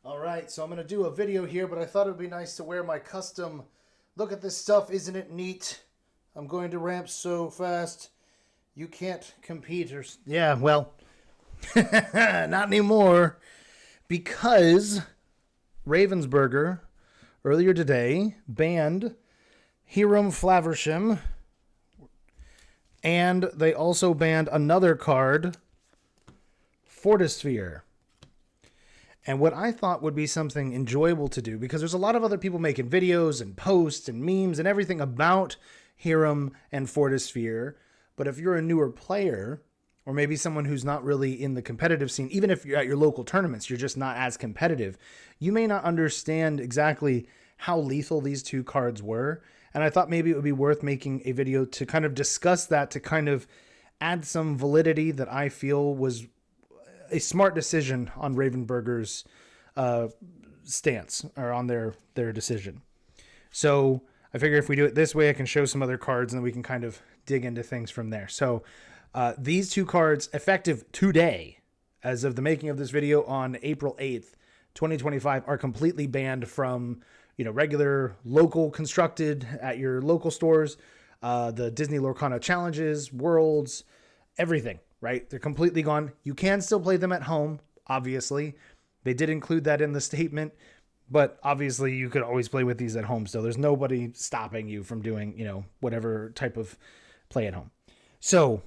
All right, so I'm going to do a video here, but I thought it would be nice to wear my custom. Look at this stuff, isn't it neat? I'm going to ramp so fast, you can't compete. Yeah, well, not anymore, because Ravensburger earlier today banned Hiram Flaversham, and they also banned another card, Fortisphere. And what I thought would be something enjoyable to do, because there's a lot of other people making videos and posts and memes and everything about Hiram and Fortisphere. But if you're a newer player, or maybe someone who's not really in the competitive scene, even if you're at your local tournaments, you're just not as competitive, you may not understand exactly how lethal these two cards were. And I thought maybe it would be worth making a video to kind of discuss that, to kind of add some validity that I feel was a smart decision on Ravensburger's stance, or on their decision. So I figure if we do it this way, I can show some other cards and then we can kind of dig into things from there. So these two cards, effective today, as of the making of this video on April 8th, 2025, are completely banned from, regular local constructed at your local stores, the Disney Lorcana challenges, worlds, everything. Right? They're completely gone. You can still play them at home, obviously. They did include that in the statement, but obviously you could always play with these at home. So there's nobody stopping you from doing, whatever type of play at home. So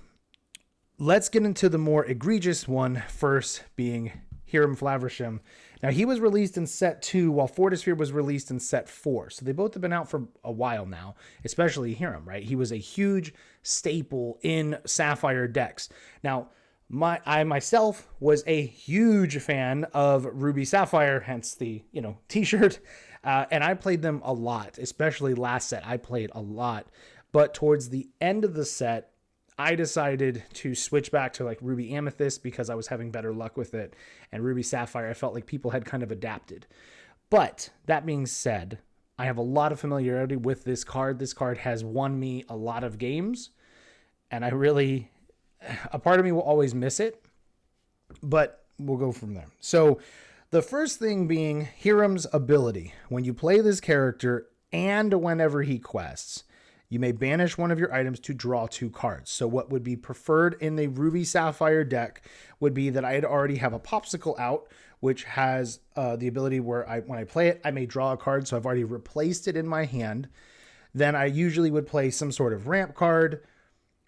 let's get into the more egregious one first, being Hiram Flaversham. Now, he was released in set 2 while Fortisphere was released in set 4. So they both have been out for a while now, especially Hiram, right? He was a huge staple in Sapphire decks. Now, I myself was a huge fan of Ruby Sapphire, hence the, t-shirt. And I played them a lot, especially last set. I played a lot. But towards the end of the set, I decided to switch back to like Ruby Amethyst because I was having better luck with it. And Ruby Sapphire, I felt like people had kind of adapted. But that being said, I have a lot of familiarity with this card. This card has won me a lot of games. And a part of me will always miss it. But we'll go from there. So the first thing being Hiram's ability. When you play this character and whenever he quests, you may banish one of your items to draw 2 cards. So what would be preferred in the Ruby Sapphire deck would be that I'd already have a Popsicle out, which has the ability where when I play it, I may draw a card. So I've already replaced it in my hand. Then I usually would play some sort of ramp card,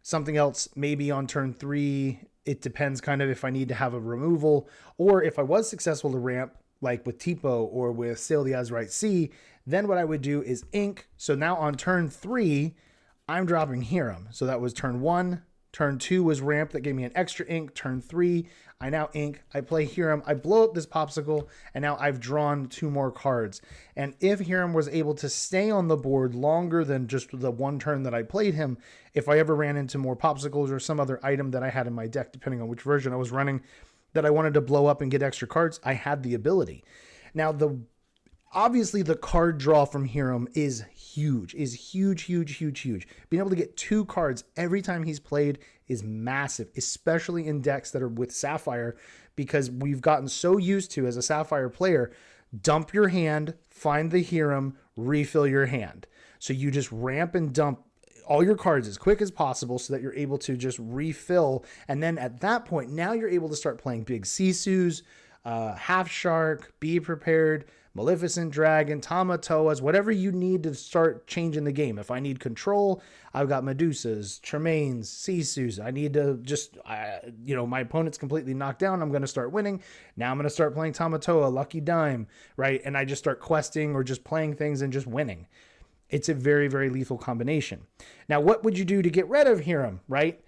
something else maybe on turn 3. It depends kind of if I need to have a removal, or if I was successful to ramp, like with Tipo or with Sail the Azurite Sea, then what I would do is ink. So now on turn 3, I'm dropping Hiram. So that was turn 1. Turn 2 was ramp, that gave me an extra ink. Turn 3, I now ink. I play Hiram. I blow up this Popsicle, and now I've drawn 2 more cards. And if Hiram was able to stay on the board longer than just the one turn that I played him, if I ever ran into more Popsicles or some other item that I had in my deck, depending on which version I was running, that I wanted to blow up and get extra cards, I had the ability. Now, obviously the card draw from Hiram is huge. Being able to get 2 cards every time he's played is massive, especially in decks that are with Sapphire, because we've gotten so used to, as a Sapphire player, dump your hand, find the Hiram, refill your hand. So you just ramp and dump all your cards as quick as possible so that you're able to just refill. And then at that point, now you're able to start playing big Sisus, Half Shark, Be Prepared, Maleficent Dragon, Tamatoas, whatever you need to start changing the game. If I need control, I've got Medusas, Tremaines, Sisus. I need to just, my opponent's completely knocked down. I'm going to start winning. Now I'm going to start playing Tamatoa, Lucky Dime, right? And I just start questing or just playing things and just winning. It's a very, very lethal combination. Now, what would you do to get rid of Hiram, right?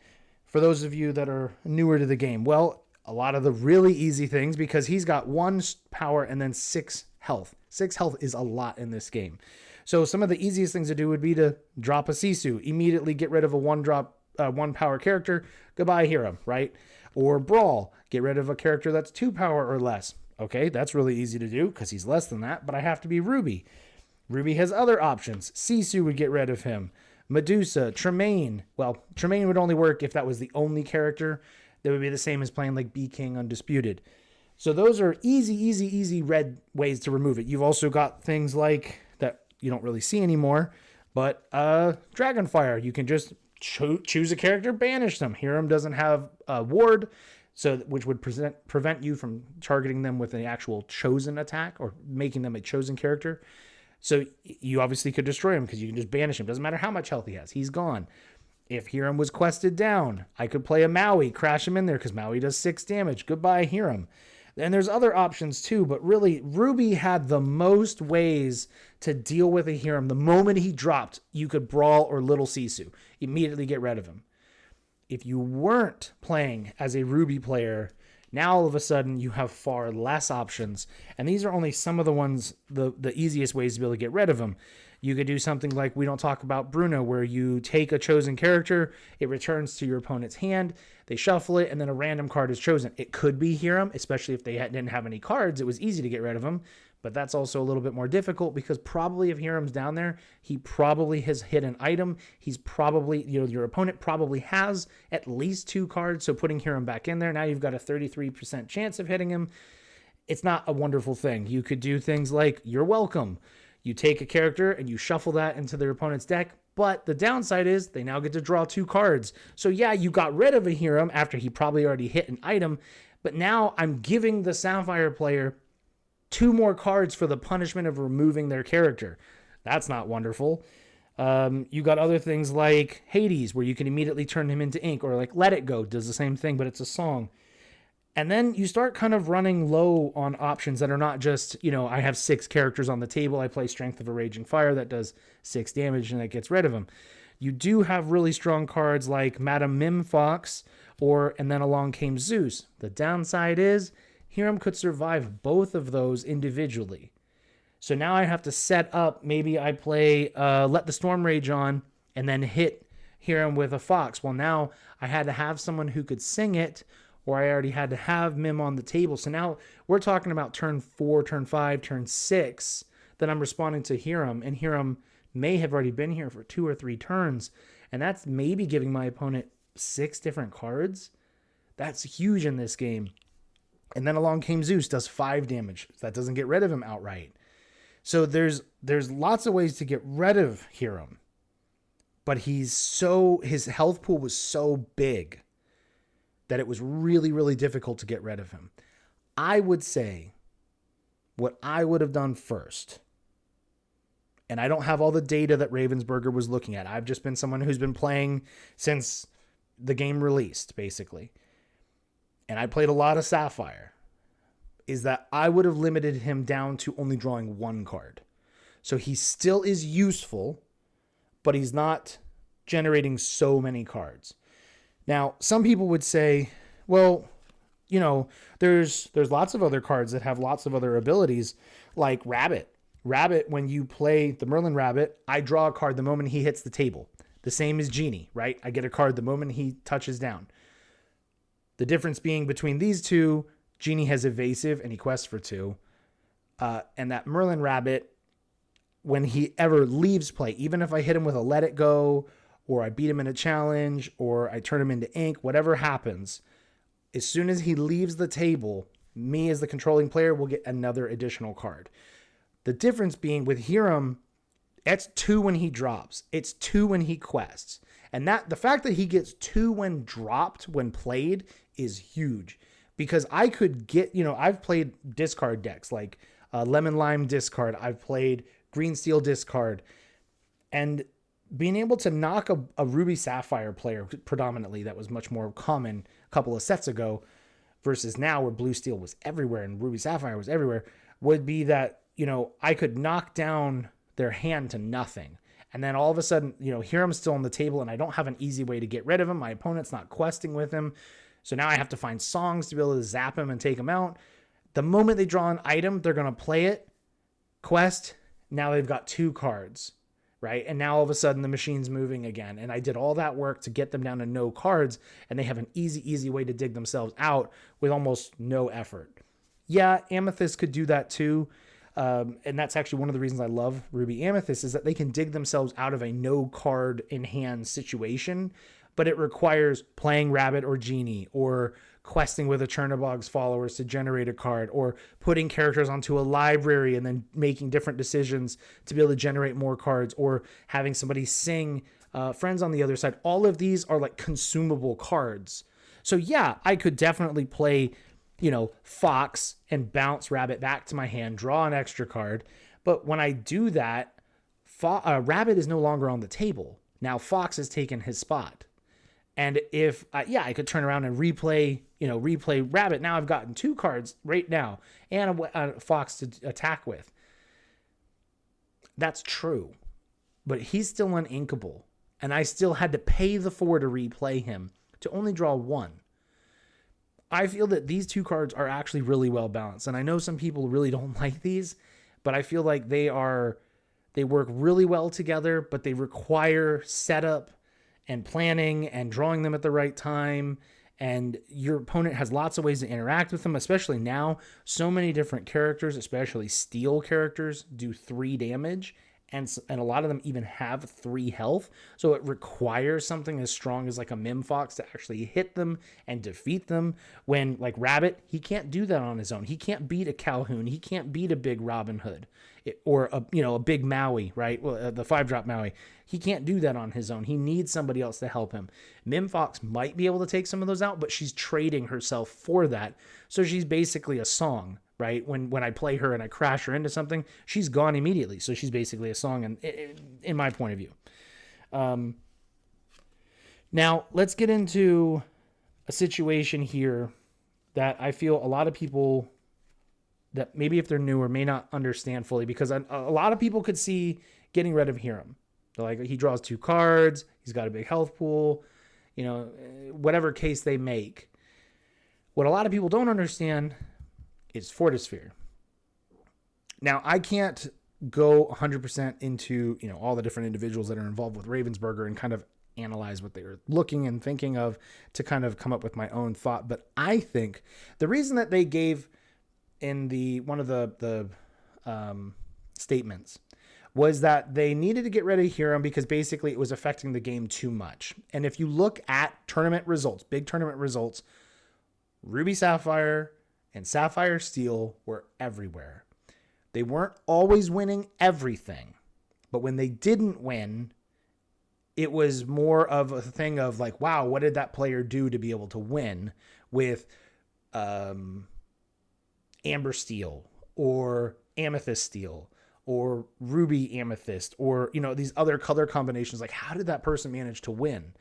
For those of you that are newer to the game, well, a lot of the really easy things, because he's got 1 power and then 6 health. 6 health is a lot in this game. So some of the easiest things to do would be to drop a Sisu, immediately get rid of a 1 power character. Goodbye, Hiram, right? Or Brawl, get rid of a character that's 2 power or less. Okay, that's really easy to do because he's less than that, but I have to be Ruby. Ruby has other options. Sisu would get rid of him. Medusa, Tremaine. Well, Tremaine would only work if that was the only character. That would be the same as playing like B King Undisputed. So those are easy red ways to remove it. You've also got things like that you don't really see anymore, but Dragonfire. You can just choose a character, banish them. Hiram doesn't have a ward, so which would prevent you from targeting them with an actual chosen attack or making them a chosen character. So you obviously could destroy him because you can just banish him. Doesn't matter how much health he has. He's gone. If Hiram was quested down, I could play a Maui, crash him in there because Maui does 6 damage. Goodbye, Hiram. And there's other options too, but really, Ruby had the most ways to deal with a Hiram. The moment he dropped, you could Brawl or Little Sisu. Immediately get rid of him. If you weren't playing as a Ruby player, now all of a sudden you have far less options. And these are only some of the ones, the easiest ways to be able to get rid of them. You could do something like we don't talk about Bruno, where you take a chosen character, it returns to your opponent's hand, they shuffle it, and then a random card is chosen. It could be Hiram, especially if they didn't have any cards. It was easy to get rid of him, but that's also a little bit more difficult because probably if Hiram's down there, he probably has hit an item. He's probably, your opponent probably has at least 2 cards, so putting Hiram back in there, now you've got a 33% chance of hitting him. It's not a wonderful thing. You could do things like, you're welcome. You take a character and you shuffle that into their opponent's deck, but the downside is they now get to draw 2 cards. So yeah, you got rid of a Hiram after he probably already hit an item, but now I'm giving the Sapphire player 2 more cards for the punishment of removing their character. That's not wonderful. You got other things like Hades, where you can immediately turn him into ink, or like Let It Go does the same thing, but it's a song. And then you start kind of running low on options that are not just, I have 6 characters on the table. I play Strength of a Raging Fire that does 6 damage and that gets rid of them. You do have really strong cards like Madame Mim Fox and then along came Zeus. The downside is Hiram could survive both of those individually. So now I have to set up, maybe I play Let the Storm Rage on and then hit Hiram with a Fox. Well, now I had to have someone who could sing it, or I already had to have Mim on the table. So now we're talking about turn 4, turn 5, turn 6 that I'm responding to Hiram, and Hiram may have already been here for 2 or 3 turns, and that's maybe giving my opponent 6 different cards. That's huge in this game. And then along came Zeus, does 5 damage. That doesn't get rid of him outright. So there's lots of ways to get rid of Hiram, but his health pool was so big that it was really, really difficult to get rid of him. I would say what I would have done first, and I don't have all the data that Ravensburger was looking at. I've just been someone who's been playing since the game released, basically. And I played a lot of Sapphire, is that I would have limited him down to only drawing 1 card. So he still is useful, but he's not generating so many cards. Now, some people would say, well, there's lots of other cards that have lots of other abilities, like Rabbit. Rabbit, when you play the Merlin Rabbit, I draw a card the moment he hits the table. The same as Genie, right? I get a card the moment he touches down. The difference being between these two, Genie has evasive and he quests for 2. And that Merlin Rabbit, when he ever leaves play, even if I hit him with a Let It Go, or I beat him in a challenge, or I turn him into ink, whatever happens, as soon as he leaves the table, me as the controlling player will get another additional card. The difference being with Hiram, it's 2 when he drops. It's 2 when he quests. And that the fact that he gets 2 when dropped, when played, is huge. Because I could get, I've played discard decks like Lemon Lime discard. I've played Green Steel discard. And being able to knock a Ruby Sapphire player predominantly, that was much more common a couple of sets ago, versus now where Blue Steel was everywhere and Ruby Sapphire was everywhere, would be that, I could knock down their hand to nothing. And then all of a sudden, Hiram's still on the table and I don't have an easy way to get rid of him. My opponent's not questing with him. So now I have to find songs to be able to zap him and take him out. The moment they draw an item, they're going to play it, quest. Now they've got 2 cards. Right? And now all of a sudden the machine's moving again. And I did all that work to get them down to no cards, and they have an easy way to dig themselves out with almost no effort. Yeah, Amethyst could do that too. And that's actually one of the reasons I love Ruby Amethyst, is that they can dig themselves out of a no card in hand situation, but it requires playing Rabbit or Genie or questing with a Chernobog's followers to generate a card, or putting characters onto a library and then making different decisions to be able to generate more cards, or having somebody sing Friends on the Other Side. All of these are like consumable cards. So yeah, I could definitely play, Fox and bounce Rabbit back to my hand, draw an extra card. But when I do that, Rabbit is no longer on the table. Now Fox has taken his spot. And if, I could turn around and replay Rabbit. Now I've gotten 2 cards right now and a Fox to attack with. That's true. But he's still uninkable. And I still had to pay the 4 to replay him to only draw 1. I feel that these 2 cards are actually really well balanced. And I know some people really don't like these, but I feel like they work really well together, but they require setup and planning and drawing them at the right time. And your opponent has lots of ways to interact with them, especially now. So many different characters, especially steel characters, do 3 damage. And a lot of them even have 3 health. So it requires something as strong as like a Mim Fox to actually hit them and defeat them. When like Rabbit, he can't do that on his own. He can't beat a Calhoun. He can't beat a big Robin Hood or a big Maui, right? Well, the 5-drop Maui. He can't do that on his own. He needs somebody else to help him. Mim Fox might be able to take some of those out, but she's trading herself for that. So she's basically a song. Right? When I play her and I crash her into something, she's gone immediately. So she's basically a song in my point of view. Now, let's get into a situation here that I feel a lot of people that maybe if they're newer may not understand fully, because a lot of people could see getting rid of Hiram. They're like, he draws 2 cards, he's got a big health pool, whatever case they make. What a lot of people don't understand is Fortisphere. Now, I can't go 100% into, all the different individuals that are involved with Ravensburger and kind of analyze what they were looking and thinking of to kind of come up with my own thought. But I think the reason that they gave in one of the statements was that they needed to get rid of Hiram because basically it was affecting the game too much. And if you look at tournament results, big tournament results, Ruby Sapphire and Sapphire Steel were everywhere. They weren't always winning everything, but when they didn't win, it was more of a thing of like, wow, what did that player do to be able to win with Amber Steel or Amethyst Steel or Ruby Amethyst or, these other color combinations. Like, how did that person manage to win?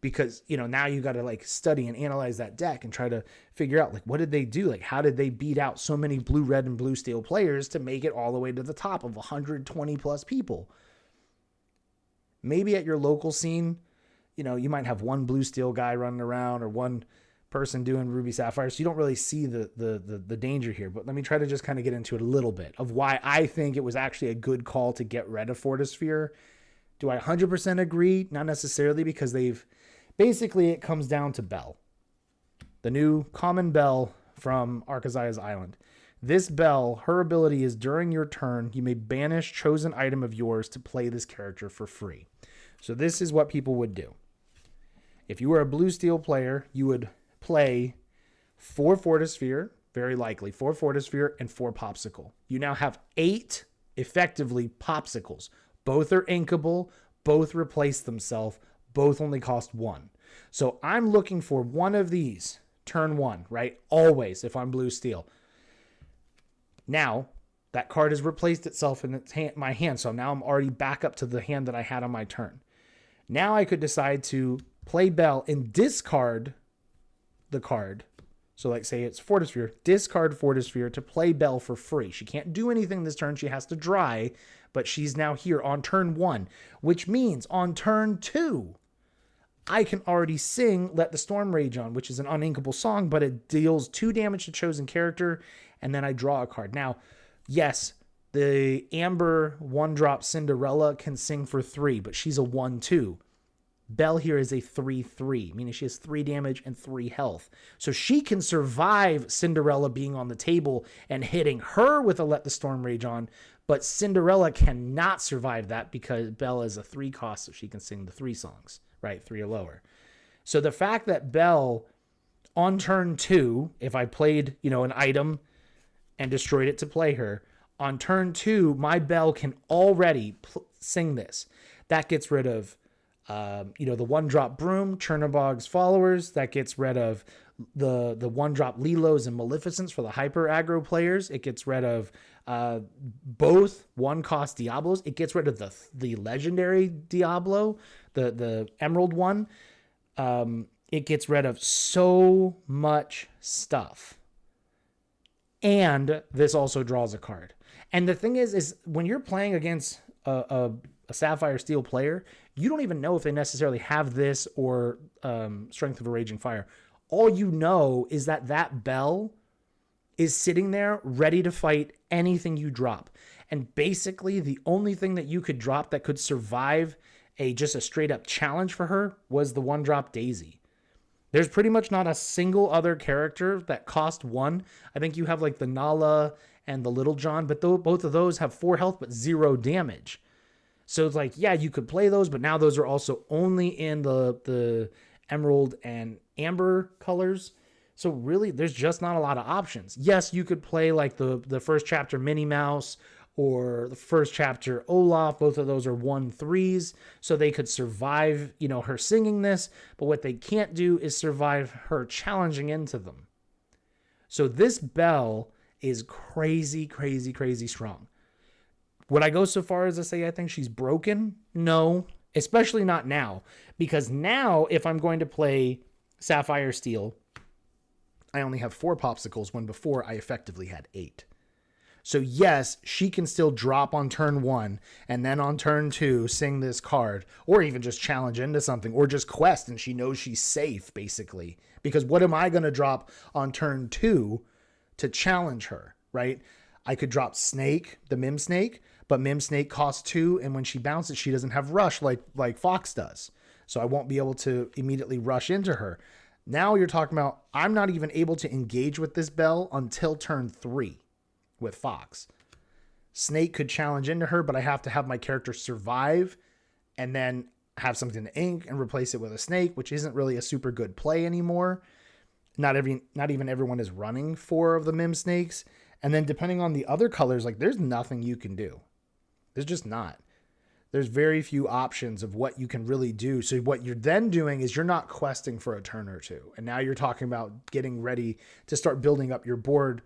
Because, now you got to like study and analyze that deck and try to figure out like, what did they do? Like, how did they beat out so many blue, red, and blue steel players to make it all the way to the top of 120 plus people? Maybe at your local scene, you might have one blue steel guy running around or one person doing Ruby Sapphire. So you don't really see the danger here, but let me try to just kind of get into it a little bit of why I think it was actually a good call to get rid of Fortisphere. Do I 100% agree? Not necessarily, because basically, it comes down to Bell. The new common Bell from Arkeziah's Island. This Bell, her ability is during your turn, you may banish chosen item of yours to play this character for free. So this is what people would do. If you were a blue steel player, you would play 4 Fortisphere, very likely 4 Fortisphere and 4 Popsicle. You now have 8 effectively Popsicles. Both are inkable, both replace themselves, both only cost 1. So I'm looking for one of these, turn 1, right? Always, if I'm blue steel. Now, that card has replaced itself in my hand, so now I'm already back up to the hand that I had on my turn. Now I could decide to play Bell and discard the card. So like say it's Fortisphere, discard Fortisphere to play Bell for free. She can't do anything this turn. She has to dry, but she's now here on turn 1, which means on turn 2, I can already sing Let the Storm Rage On, which is an uninkable song, but it deals 2 damage to chosen character, and then I draw a card. Now, yes, the Amber 1-drop Cinderella can sing for 3, but she's a 1/2. Bell here is a 3/3, meaning she has 3 damage and 3 health. So she can survive Cinderella being on the table and hitting her with a Let the Storm Rage On, but Cinderella cannot survive that because Bell is a 3 cost, so she can sing the 3 songs, right? 3 or lower. So the fact that Bell on turn 2, if I played, an item and destroyed it to play her, on turn 2, my Belle can already sing this. That gets rid of, the 1-drop Broom, Chernobog's Followers. That gets rid of the 1-drop Lilos and Maleficents for the hyper aggro players. It gets rid of both 1-cost Diablos. It gets rid of the legendary Diablo, the Emerald one. It gets rid of so much stuff. And this also draws a card. And the thing is when you're playing against a Sapphire Steel player, you don't even know if they necessarily have this or Strength of a Raging Fire. All you know is that Belle is sitting there ready to fight anything you drop. And basically the only thing that you could drop that could survive just a straight up challenge for her was the 1-drop Daisy. There's pretty much not a single other character that cost 1. I think you have like the Nala and the Little John, but both of those have 4 health but 0 damage. So it's like, yeah, you could play those, but now those are also only in the Emerald and Amber colors. So really, there's just not a lot of options. Yes, you could play like the first chapter Minnie Mouse or the first chapter Olaf. Both of those are 1/3s, so they could survive, her singing this. But what they can't do is survive her challenging into them. So this Belle is crazy, crazy, crazy strong. Would I go so far as to say I think she's broken? No, especially not now. Because now, if I'm going to play Sapphire Steel, I only have 4 popsicles when before I effectively had 8. So yes, she can still drop on turn 1 and then on turn 2 sing this card, or even just challenge into something, or just quest and she knows she's safe, basically. Because what am I going to drop on turn 2 to challenge her, right? I could drop Snake, the Mim Snake, but Mim Snake costs 2, and when she bounces, she doesn't have rush like Fox does. So I won't be able to immediately rush into her. Now you're talking about I'm not even able to engage with this Belle until turn 3 with Fox. Snake could challenge into her, but I have to have my character survive and then have something to ink and replace it with a Snake, which isn't really a super good play anymore. Not even everyone is running 4 of the Mim Snakes. And then depending on the other colors, like there's nothing you can do. There's just not. There's very few options of what you can really do. So what you're then doing is you're not questing for a turn or 2. And now you're talking about getting ready to start building up your board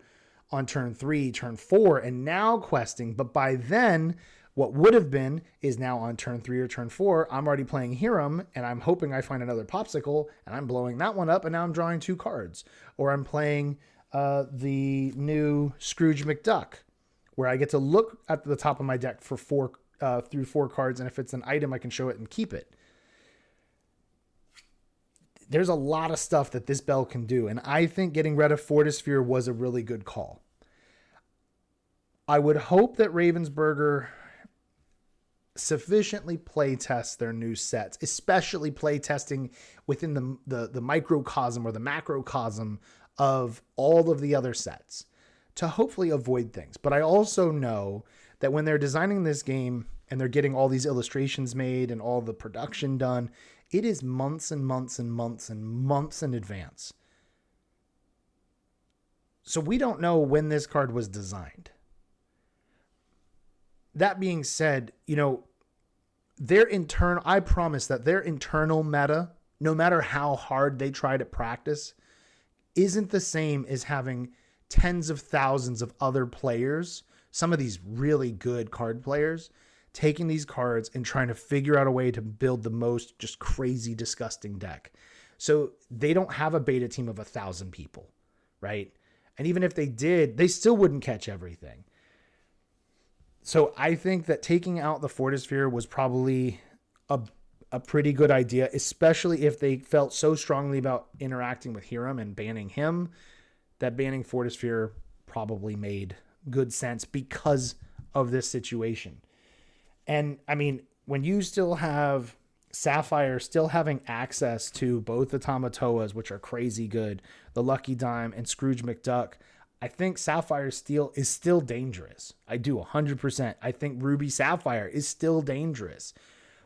on turn 3, turn 4, and now questing. But by then, what would have been is now on turn 3 or turn 4, I'm already playing Hiram, and I'm hoping I find another popsicle, and I'm blowing that one up, and now I'm drawing 2 cards. Or I'm playing the new Scrooge McDuck, where I get to look at the top of my deck for 4 cards, and if it's an item, I can show it and keep it. There's a lot of stuff that this Belle can do, and I think getting rid of Fortisphere was a really good call. I would hope that Ravensburger sufficiently play test their new sets, especially play testing within the microcosm or the macrocosm of all of the other sets to hopefully avoid things. But I also know that when they're designing this game and they're getting all these illustrations made and all the production done, it is months and months and months and months in advance. So we don't know when this card was designed. That being said, I promise that their internal meta, no matter how hard they try to practice, isn't the same as having tens of thousands of other players, some of these really good card players, taking these cards and trying to figure out a way to build the most just crazy, disgusting deck. So they don't have a beta team of 1,000 people, right? And even if they did, they still wouldn't catch everything. So I think that taking out the Fortisphere was probably a pretty good idea, especially if they felt so strongly about interacting with Hiram and banning him, that banning Fortisphere probably made good sense because of this situation. And I mean, when you still have Sapphire still having access to both the Tamatoas, which are crazy good, the Lucky Dime, and Scrooge McDuck, I think Sapphire Steel is still dangerous. I do 100%. I think Ruby Sapphire is still dangerous.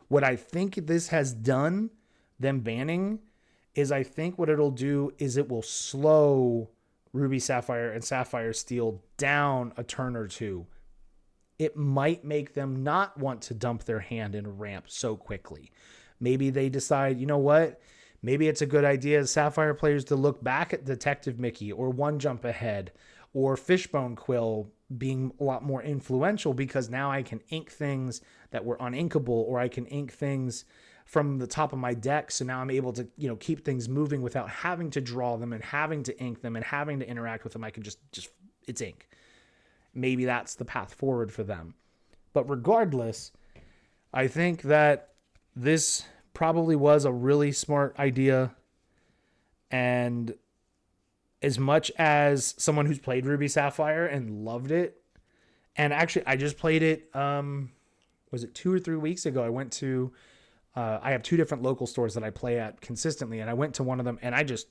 What I think this has done, them banning, is I think what it'll do is it will slow Ruby Sapphire and Sapphire Steel down a turn or two. It might make them not want to dump their hand in a ramp so quickly. Maybe they decide, you know what? Maybe it's a good idea as Sapphire players to look back at Detective Mickey or One Jump Ahead or Fishbone Quill being a lot more influential, because now I can ink things that were uninkable, or I can ink things from the top of my deck. So now I'm able to, keep things moving without having to draw them and having to ink them and having to interact with them. I can just it's ink. Maybe that's the path forward for them. But regardless, I think that this probably was a really smart idea. And as much as someone who's played Ruby Sapphire and loved it, and actually I just played it, was it 2 or 3 weeks ago? I went to, I have 2 different local stores that I play at consistently, and I went to one of them and I just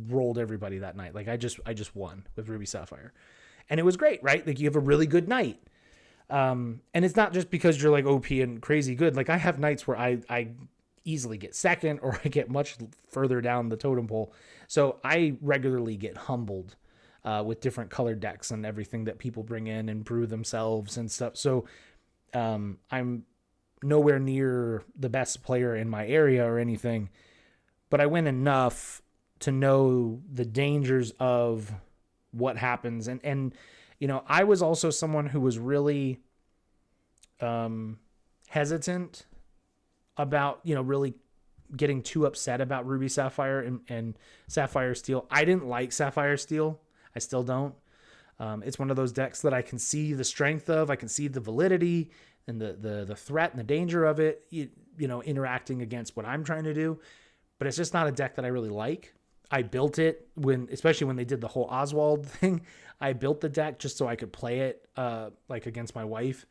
rolled everybody that night. Like I just won with Ruby Sapphire. And it was great, right? Like you have a really good night. And it's not just because you're like OP and crazy good. Like I have nights where I easily get second, or I get much further down the totem pole. So I regularly get humbled with different colored decks and everything that people bring in and brew themselves and stuff. So I'm nowhere near the best player in my area or anything, but I win enough to know the dangers of what happens. And I was also someone who was really hesitant about, really getting too upset about Ruby Sapphire and Sapphire Steel. I didn't like Sapphire Steel. I still don't. It's one of those decks that I can see the strength of. I can see the validity and the threat and the danger of it, interacting against what I'm trying to do. But it's just not a deck that I really like. I built it especially when they did the whole Oswald thing. I built the deck just so I could play it like against my wife,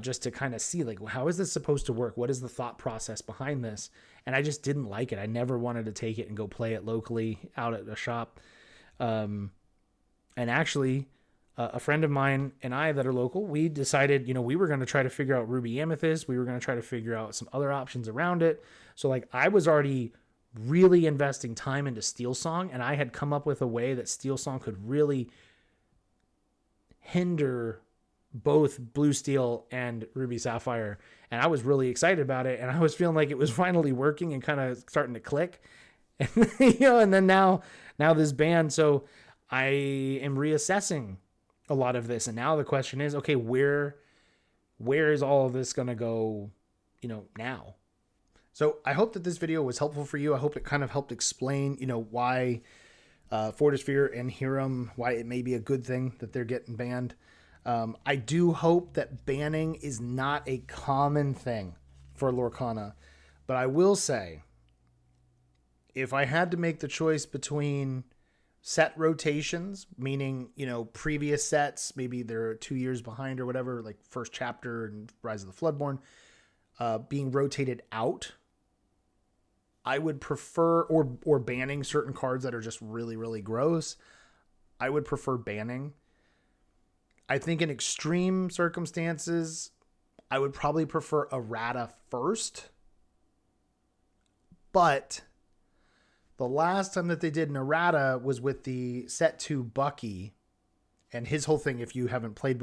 just to kind of see like, how is this supposed to work? What is the thought process behind this? And I just didn't like it. I never wanted to take it and go play it locally out at a shop. And actually, a friend of mine and I that are local, we decided, we were going to try to figure out Ruby Amethyst. We were going to try to figure out some other options around it. So like I was already really investing time into Steel Song, and I had come up with a way that Steel Song could really hinder both Blue Steel and Ruby Sapphire. And I was really excited about it, and I was feeling like it was finally working and kind of starting to click. And, and then now this ban. So I am reassessing a lot of this. And now the question is, okay, where is all of this going to go, now? So I hope that this video was helpful for you. I hope it kind of helped explain, why Fortisphere and Hiram, why it may be a good thing that they're getting banned. I do hope that banning is not a common thing for Lorcana. But I will say, if I had to make the choice between set rotations, meaning, previous sets, maybe they're 2 years behind or whatever, like first chapter and Rise of the Floodborn, being rotated out, I would prefer, or banning certain cards that are just really, really gross. I would prefer banning. I think in extreme circumstances, I would probably prefer errata first. But the last time that they did an errata was with the set 2 Bucky, and his whole thing, if you haven't played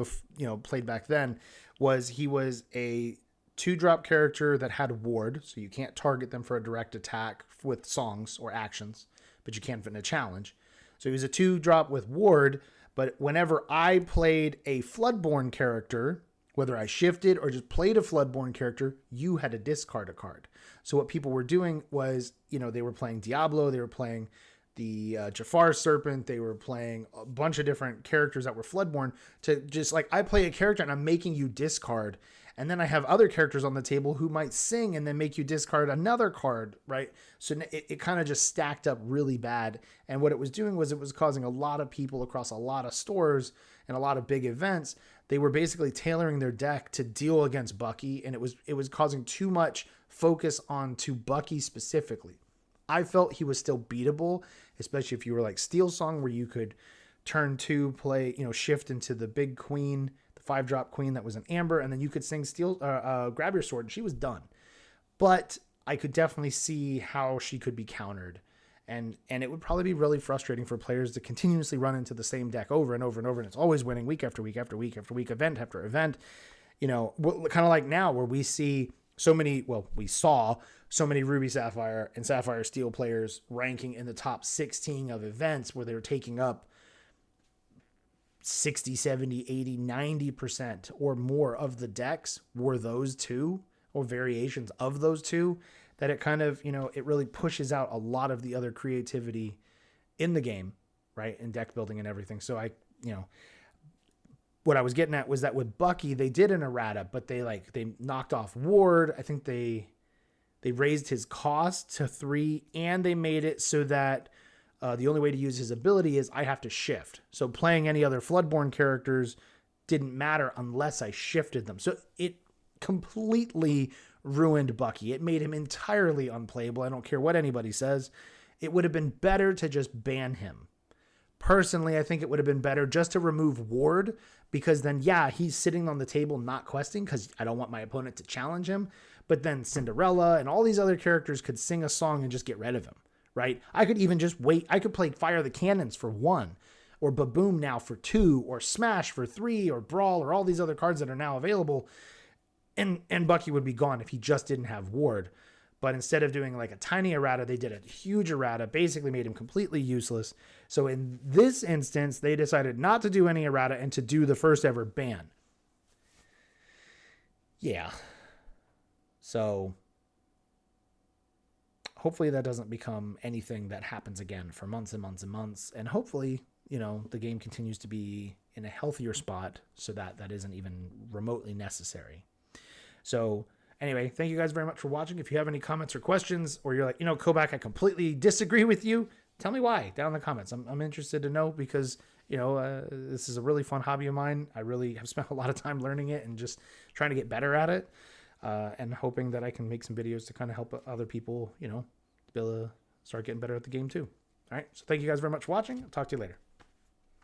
played back then, was he was a 2-drop character that had ward, so you can't target them for a direct attack with songs or actions, but you can in a challenge. So he was a 2-drop with ward, but whenever I played a Floodborn character, whether I shifted or just played a Floodborn character, you had to discard a card. So what people were doing was, they were playing Diablo, they were playing the Jafar Serpent, they were playing a bunch of different characters that were Floodborn, to just like, I play a character and I'm making you discard. And then I have other characters on the table who might sing and then make you discard another card, right? So it kind of just stacked up really bad. And what it was doing was it was causing a lot of people across a lot of stores and a lot of big events. They were basically tailoring their deck to deal against Bucky, and it was causing too much focus on to Bucky specifically. I felt he was still beatable, especially if you were like Steel Song, where you could turn 2 play, shift into the big queen, 5-drop queen that was an amber, and then you could sing grab your sword, and she was done. But I could definitely see how she could be countered. And it would probably be really frustrating for players to continuously run into the same deck over and over and over, and it's always winning week after week after week after week, event after event. You know, kind of like now where we see so many, well, we saw so many Ruby Sapphire and Sapphire Steel players ranking in the top 16 of events where they're taking up 60, 70, 80, 90% or more of the decks were those two or variations of those two, that it kind of, you know, it really pushes out a lot of the other creativity in the game, right? In deck building and everything. So you know, what I was getting at was that with Bucky, they did an errata, but they knocked off Ward. I think they raised his cost to 3, and they made it so that the only way to use his ability is I have to shift. So playing any other Floodborn characters didn't matter unless I shifted them. So it completely ruined Bucky. It made him entirely unplayable. I don't care what anybody says. It would have been better to just ban him. Personally, I think it would have been better just to remove Ward, because then, yeah, he's sitting on the table not questing because I don't want my opponent to challenge him. But then Cinderella and all these other characters could sing a song and just get rid of him, right? I could even just wait. I could play Fire the Cannons for 1, or Baboom now for 2, or Smash for 3, or Brawl, or all these other cards that are now available. And Bucky would be gone if he just didn't have Ward. But instead of doing like a tiny errata, they did a huge errata, basically made him completely useless. So in this instance, they decided not to do any errata and to do the first ever ban. Yeah. So hopefully that doesn't become anything that happens again for months and months and months. And hopefully, you know, the game continues to be in a healthier spot so that that isn't even remotely necessary. So anyway, thank you guys very much for watching. If you have any comments or questions, or you're like, you know, KoBaC, I completely disagree with you, tell me why down in the comments. I'm interested to know, because, you know, this is a really fun hobby of mine. I really have spent a lot of time learning it and just trying to get better at it, and hoping that I can make some videos to kind of help other people, you know, be able to start getting better at the game too. All right. So thank you guys very much for watching. I'll talk to you later.